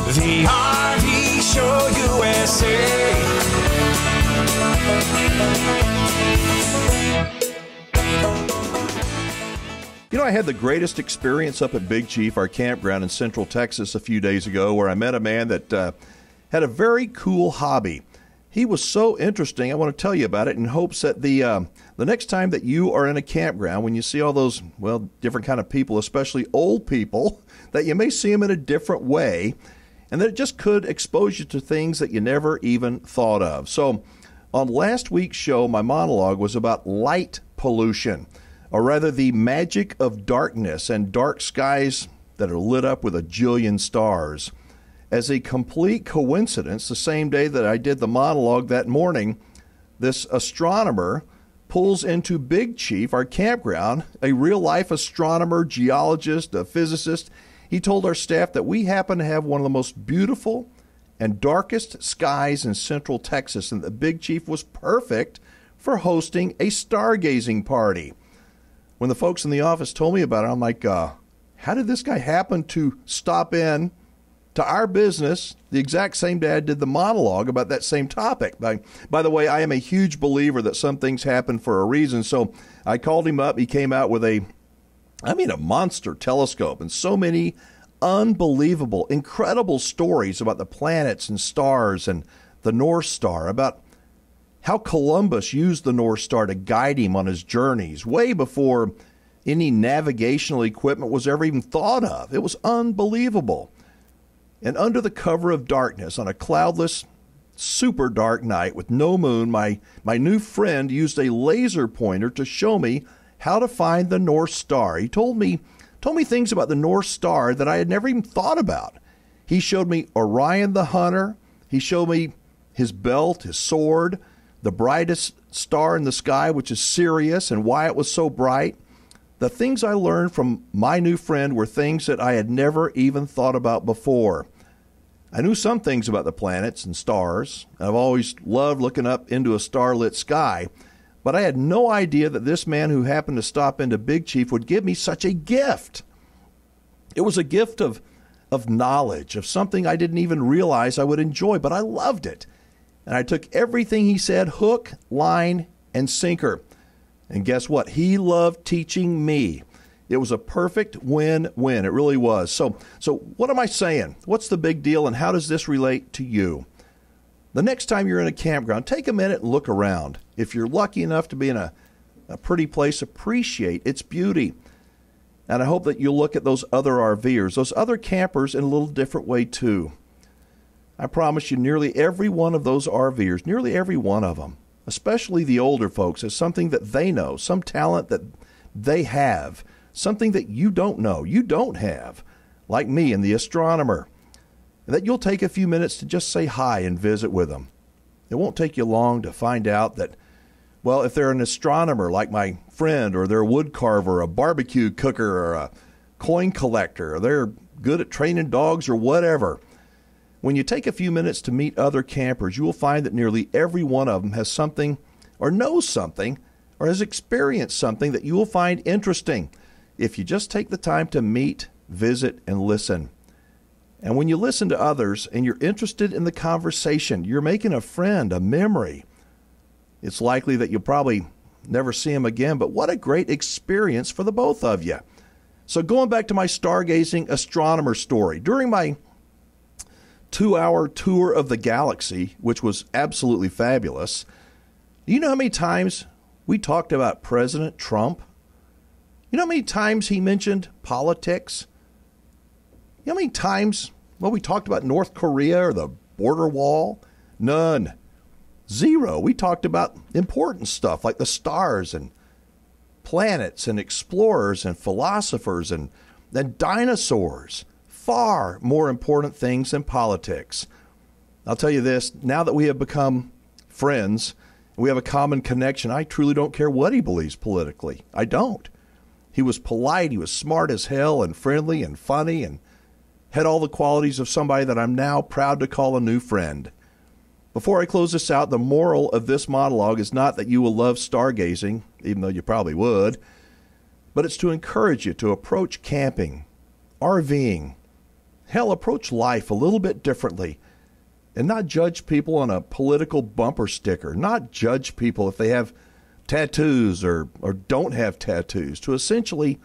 The RV Show USA. You know, I had the greatest experience up at Big Chief, our campground in Central Texas, a few days ago, where I met a man that had a very cool hobby. He was so interesting, I want to tell you about it in hopes that the next time that you are in a campground, when you see all those, well, different kind of people, especially old people, that you may see them in a different way, and that it just could expose you to things that you never even thought of. So on last week's show, my monologue was about light pollution, or rather the magic of darkness and dark skies that are lit up with a jillion stars. As a complete coincidence, the same day that I did the monologue that morning, this astronomer pulls into Big Chief, our campground, a real-life astronomer, geologist, a physicist. He told our staff that we happen to have one of the most beautiful and darkest skies in Central Texas, and that Big Chief was perfect for hosting a stargazing party. When the folks in the office told me about it, I'm like, how did this guy happen to stop in to our business the exact same day I did the monologue about that same topic? By the way, I am a huge believer that some things happen for a reason, so I called him up. He came out with a monster telescope and so many unbelievable, incredible stories about the planets and stars and the North Star, about how Columbus used the North Star to guide him on his journeys way before any navigational equipment was ever even thought of. It was unbelievable. And under the cover of darkness, on a cloudless, super dark night with no moon, my new friend used a laser pointer to show me how to find the North Star. He told me things about the North Star that I had never even thought about. He showed me Orion the Hunter. He showed me his belt, his sword, the brightest star in the sky, which is Sirius, and why it was so bright. The things I learned from my new friend were things that I had never even thought about before. I knew some things about the planets and stars. I've always loved looking up into a starlit sky, but I had no idea that this man who happened to stop into Big Chief would give me such a gift. It was a gift of knowledge, of something I didn't even realize I would enjoy, but I loved it. And I took everything he said, hook, line, and sinker. And guess what? He loved teaching me. It was a perfect win-win. It really was. So what am I saying? What's the big deal, and how does this relate to you? The next time you're in a campground, take a minute and look around. If you're lucky enough to be in a pretty place, appreciate its beauty. And I hope that you'll look at those other RVers, those other campers, in a little different way too. I promise you, nearly every one of those RVers, nearly every one of them, especially the older folks, has something that they know, some talent that they have, something that you don't know, you don't have, like me and the astronomer, and that you'll take a few minutes to just say hi and visit with them. It won't take you long to find out that, well, if they're an astronomer like my friend, or they're a wood carver, a barbecue cooker, or a coin collector, or they're good at training dogs or whatever, when you take a few minutes to meet other campers, you will find that nearly every one of them has something, or knows something, or has experienced something that you will find interesting if you just take the time to meet, visit, and listen. And when you listen to others and you're interested in the conversation, you're making a friend, a memory. It's likely that you'll probably never see him again, but what a great experience for the both of you. So going back to my stargazing astronomer story, during my 2-hour tour of the galaxy, which was absolutely fabulous, do you know how many times we talked about President Trump? You know how many times he mentioned politics? You know how many times, well, we talked about North Korea or the border wall? None. Zero. We talked about important stuff like the stars and planets and explorers and philosophers and dinosaurs. Far more important things than politics. I'll tell you this, now that we have become friends, we have a common connection, I truly don't care what he believes politically. I don't. He was polite, he was smart as hell, and friendly and funny, and had all the qualities of somebody that I'm now proud to call a new friend. Before I close this out, the moral of this monologue is not that you will love stargazing, even though you probably would, but it's to encourage you to approach camping, RVing, Hell, approach life a little bit differently and not judge people on a political bumper sticker, not judge people if they have tattoos or don't have tattoos, to essentially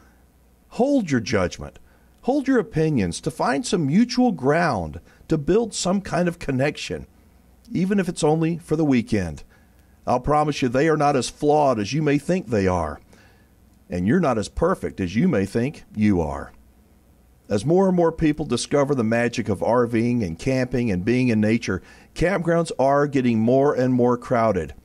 hold your judgment, hold your opinions, to find some mutual ground, to build some kind of connection, even if it's only for the weekend. I'll promise you they are not as flawed as you may think they are, and you're not as perfect as you may think you are. As more and more people discover the magic of RVing and camping and being in nature, campgrounds are getting more and more crowded.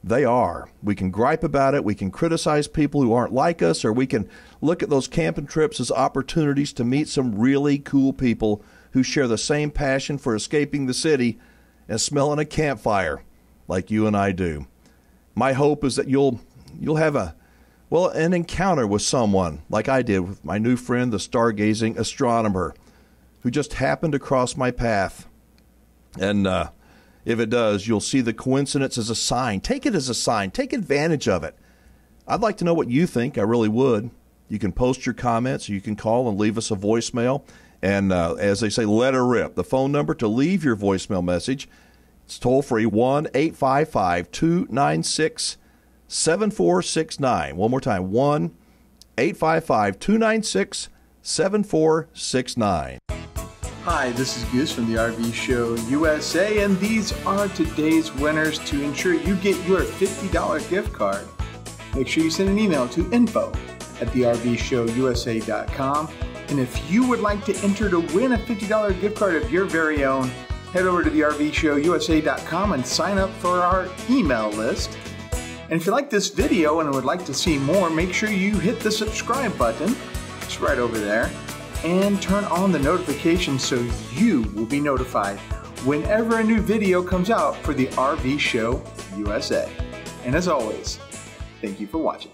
They are. We can gripe about it, we can criticize people who aren't like us, or we can look at those camping trips as opportunities to meet some really cool people who share the same passion for escaping the city and smelling a campfire like you and I do. My hope is that you'll have an encounter with someone like I did with my new friend, the stargazing astronomer, who just happened to cross my path. And if it does, you'll see the coincidence as a sign. Take it as a sign. Take advantage of it. I'd like to know what you think. I really would. You can post your comments, or you can call and leave us a voicemail. And as they say, let her rip. The phone number to leave your voicemail message, it's toll-free, 1-855-296-7469. One more time, 1-855-296-7469. Hi, this is Goose from the RV Show USA, and these are today's winners to ensure you get your $50 gift card. Make sure you send an email to info@thervshowusa.com. And if you would like to enter to win a $50 gift card of your very own, head over to thervshowusa.com and sign up for our email list. And if you like this video and would like to see more, make sure you hit the subscribe button. It's right over there. And turn on the notifications so you will be notified whenever a new video comes out for the RV Show USA. And as always, thank you for watching.